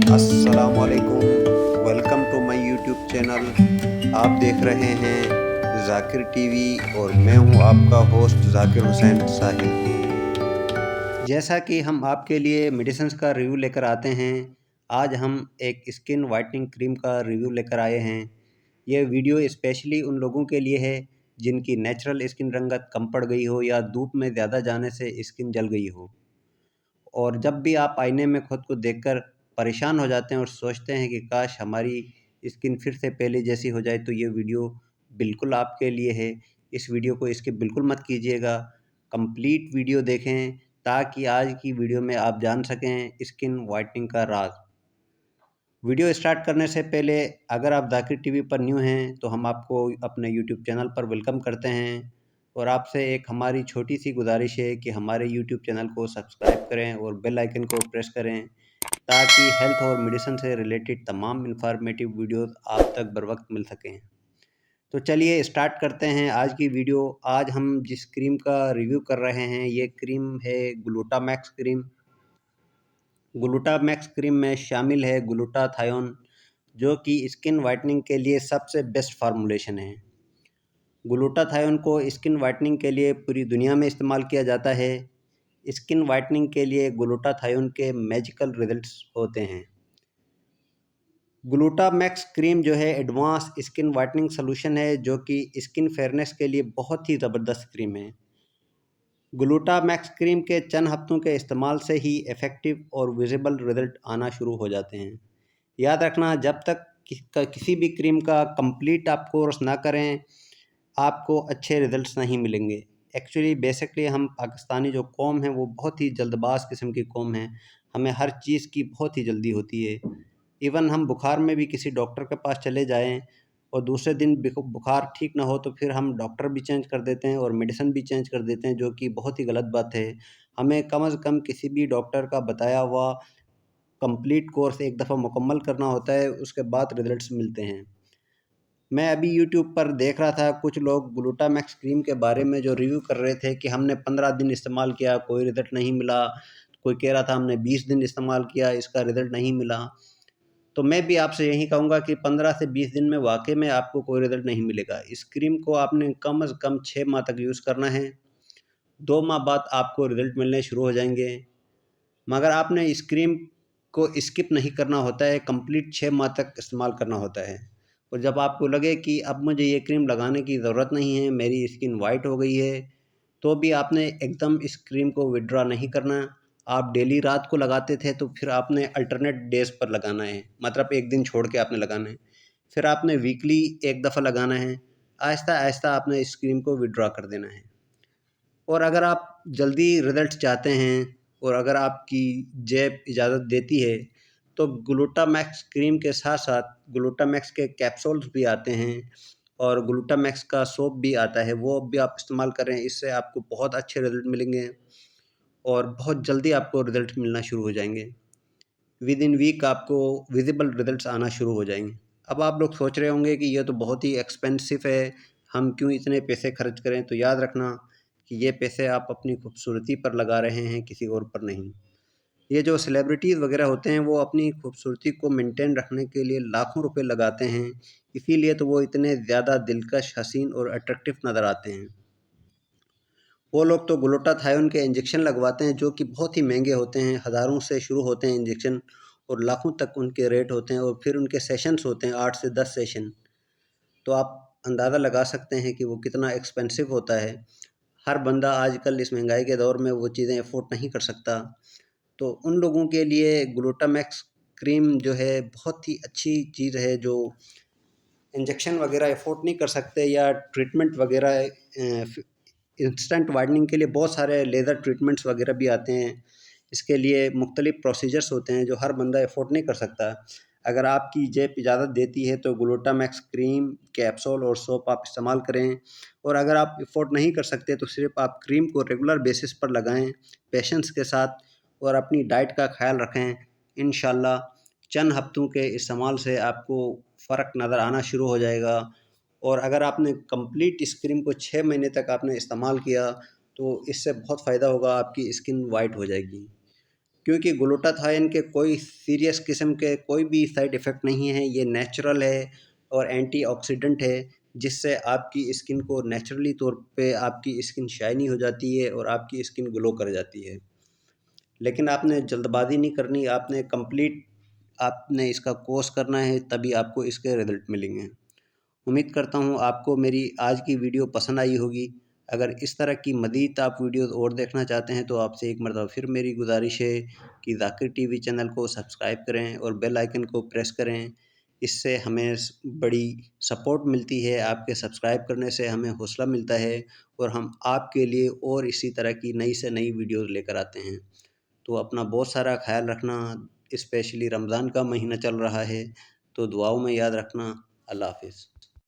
अस्सलामुअलैकुम। Welcome to my YouTube channel. आप देख रहे हैं ज़ाकिर टीवी और मैं हूं आपका होस्ट ज़ाकिर हुसैन साहिल। जैसा कि हम आपके लिए मेडिसिन्स का रिव्यू लेकर आते हैं, आज हम एक स्किन वाइटनिंग क्रीम का रिव्यू लेकर आए हैं। यह वीडियो स्पेशली उन लोगों के लिए है जिनकी नेचुरल स्किन रंगत कम पड़ गई हो या धूप में ज़्यादा जाने से स्किन जल गई हो। और जब भी आप आईने में खुद को देखकर परेशान हो जाते हैं और सोचते हैं कि काश हमारी स्किन फिर से पहले जैसी हो जाए, तो ये वीडियो बिल्कुल आपके लिए है। इस वीडियो को स्किप बिल्कुल मत कीजिएगा, कंप्लीट वीडियो देखें ताकि आज की वीडियो में आप जान सकें स्किन वाइटनिंग का राज। वीडियो स्टार्ट करने से पहले अगर आप ज़ाकिर टीवी पर न्यू हैं तो हम आपको अपने यूट्यूब चैनल पर वेलकम करते हैं और आपसे एक हमारी छोटी सी गुजारिश है कि हमारे यूट्यूब चैनल को सब्सक्राइब करें और बेल आइकन को प्रेस करें ताकि हेल्थ और मेडिसिन से रिलेटेड तमाम इंफॉर्मेटिव वीडियोस आप तक बर वक्त मिल सकें। तो चलिए स्टार्ट करते हैं आज की वीडियो। आज हम जिस क्रीम का रिव्यू कर रहे हैं ये क्रीम है ग्लूटामैक्स क्रीम। ग्लूटामैक्स क्रीम में शामिल है ग्लूटाथायोन, जो कि स्किन वाइटनिंग के लिए सबसे बेस्ट फार्मूलेशन है। ग्लूटाथायोन को स्किन वाइटनिंग के लिए पूरी दुनिया में इस्तेमाल किया जाता है। स्किन वाइटनिंग के लिए ग्लूटाथायोन के मैजिकल रिजल्ट्स होते हैं। ग्लूटामैक्स क्रीम जो है एडवांस स्किन वाइटनिंग सॉल्यूशन है, जो कि स्किन फेयरनेस के लिए बहुत ही ज़बरदस्त क्रीम है। ग्लूटामैक्स क्रीम के चंद हफ्तों के इस्तेमाल से ही इफ़ेक्टिव और विजिबल रिजल्ट आना शुरू हो जाते हैं। याद रखना, जब तक किसी भी क्रीम का कंप्लीट आप कोर्स ना करें, आपको अच्छे रिजल्ट्स नहीं मिलेंगे। एक्चुअली बेसिकली हम पाकिस्तानी जो कौम है वो बहुत ही जल्दबाज किस्म की कौम है। हमें हर चीज़ की बहुत ही जल्दी होती है। इवन हम बुखार में भी किसी डॉक्टर के पास चले जाएं और दूसरे दिन बुखार ठीक ना हो तो फिर हम डॉक्टर भी चेंज कर देते हैं और मेडिसिन भी चेंज कर देते हैं, जो कि बहुत ही गलत बात है। हमें कम से कम किसी भी डॉक्टर का बताया हुआ कंप्लीट कोर्स एक दफ़ा मुकम्मल करना होता है, उसके बाद रिजल्ट्स मिलते हैं। मैं अभी यूट्यूब पर देख रहा था, कुछ लोग ग्लूटामैक्स क्रीम के बारे में जो रिव्यू कर रहे थे कि हमने 15 दिन इस्तेमाल किया, कोई रिज़ल्ट नहीं मिला। कोई कह रहा था हमने 20 दिन इस्तेमाल किया, इसका रिज़ल्ट नहीं मिला। तो मैं भी आपसे यही कहूँगा कि 15 से 20 दिन में वाक़ई में आपको कोई रिज़ल्ट नहीं मिलेगा। इस क्रीम को आपने कम से कम 6 माह तक यूज़ करना है। 2 माह बाद आपको रिज़ल्ट मिलने शुरू हो जाएँगे। मगर आपने इस क्रीम को स्किप नहीं करना होता है, कंप्लीट 6 माह तक इस्तेमाल करना होता है। और जब आपको लगे कि अब मुझे ये क्रीम लगाने की ज़रूरत नहीं है, मेरी स्किन वाइट हो गई है, तो भी आपने एकदम इस क्रीम को विथड्रॉ नहीं करना। आप डेली रात को लगाते थे तो फिर आपने अल्टरनेट डेज़ पर लगाना है, मतलब एक दिन छोड़ के आपने लगाना है। फिर आपने वीकली एक दफ़ा लगाना है। आहिस्ता-आहिस्ता आपने इस क्रीम को विथड्रॉ कर देना है। और अगर आप जल्दी रिज़ल्ट चाहते हैं और अगर आपकी जेब इजाज़त देती है, तो ग्लूटामैक्स क्रीम के साथ-साथ ग्लूटामैक्स के कैप्सूल्स भी आते हैं और ग्लूटामैक्स का सोप भी आता है, वो भी आप इस्तेमाल करें। इससे आपको बहुत अच्छे रिज़ल्ट मिलेंगे और बहुत जल्दी आपको रिज़ल्ट मिलना शुरू हो जाएँगे। विद इन वीक आपको विज़िबल रिज़ल्ट्स आना शुरू हो जाएँगे। अब आप लोग सोच रहे होंगे कि ये तो बहुत ही एक्सपेंसिव है, हम क्यों इतने पैसे खर्च करें? तो याद रखना कि ये पैसे आप अपनी खूबसूरती पर लगा रहे हैं, किसी और पर नहीं। ये जो सेलिब्रिटीज़ वग़ैरह होते हैं, वो अपनी खूबसूरती को मेंटेन रखने के लिए लाखों रुपए लगाते हैं, इसीलिए तो वो इतने ज़्यादा दिलकश, हसीन और अट्रैक्टिव नज़र आते हैं। वो लोग तो ग्लूटाथायोन के इंजेक्शन लगवाते हैं, जो कि बहुत ही महंगे होते हैं, हज़ारों से शुरू होते हैं इंजेक्शन और लाखों तक उनके रेट होते हैं और फिर उनके सेशंस होते हैं 8 से 10 सेशन। तो आप अंदाज़ा लगा सकते हैं कि वो कितना एक्सपेंसिव होता है। हर बंदा आजकल इस महंगाई के दौर में वो चीज़ें अफ़ोर्ड नहीं कर सकता। तो उन लोगों के लिए ग्लूटामैक्स क्रीम जो है बहुत ही अच्छी चीज़ है, जो इंजेक्शन वग़ैरह अफ़ोर्ड नहीं कर सकते या ट्रीटमेंट वग़ैरह इंस्टेंट वाइटनिंग के लिए बहुत सारे लेज़र ट्रीटमेंट्स वग़ैरह भी आते हैं। इसके लिए मुख्तलिफ़ प्रोसीजर्स होते हैं जो हर बंदा अफ़ोर्ड नहीं कर सकता। अगर आपकी जेब इजाज़त देती है तो ग्लूटामैक्स क्रीम, कैप्सूल और सोप आप इस्तेमाल करें। और अगर आप अफ़ोर्ड नहीं कर सकते तो सिर्फ़ आप क्रीम को रेगुलर बेसिस पर लगाएँ, पेशेंस के साथ, और अपनी डाइट का ख़्याल रखें। इंशाअल्लाह चंद हफ्तों के इस्तेमाल से आपको फ़र्क नज़र आना शुरू हो जाएगा। और अगर आपने कंप्लीट इस क्रीम को 6 महीने तक आपने इस्तेमाल किया, तो इससे बहुत फ़ायदा होगा, आपकी स्किन वाइट हो जाएगी। क्योंकि ग्लूटाथायोन के कोई सीरियस किस्म के कोई भी साइड इफ़ेक्ट नहीं है। ये नेचुरल है और एंटीऑक्सीडेंट है, जिससे आपकी स्किन को नेचुरली तौर पे आपकी स्किन शाइनी हो जाती है और आपकी स्किन ग्लो कर जाती है। लेकिन आपने जल्दबाज़ी नहीं करनी, आपने कंप्लीट आपने इसका कोर्स करना है, तभी आपको इसके रिज़ल्ट मिलेंगे। उम्मीद करता हूँ आपको मेरी आज की वीडियो पसंद आई होगी। अगर इस तरह की मज़ीद आप वीडियोज़ और देखना चाहते हैं तो आपसे एक मरतबा फिर मेरी गुजारिश है कि ज़ाकिर टीवी चैनल को सब्सक्राइब करें और बेल आइकन को प्रेस करें। इससे हमें बड़ी सपोर्ट मिलती है, आपके सब्सक्राइब करने से हमें हौसला मिलता है और हम आपके लिए और इसी तरह की नई से नई वीडियोज़ लेकर आते हैं। तो अपना बहुत सारा ख्याल रखना, स्पेशली रमज़ान का महीना चल रहा है, तो दुआओं में याद रखना। अल्लाह हाफ़िज़।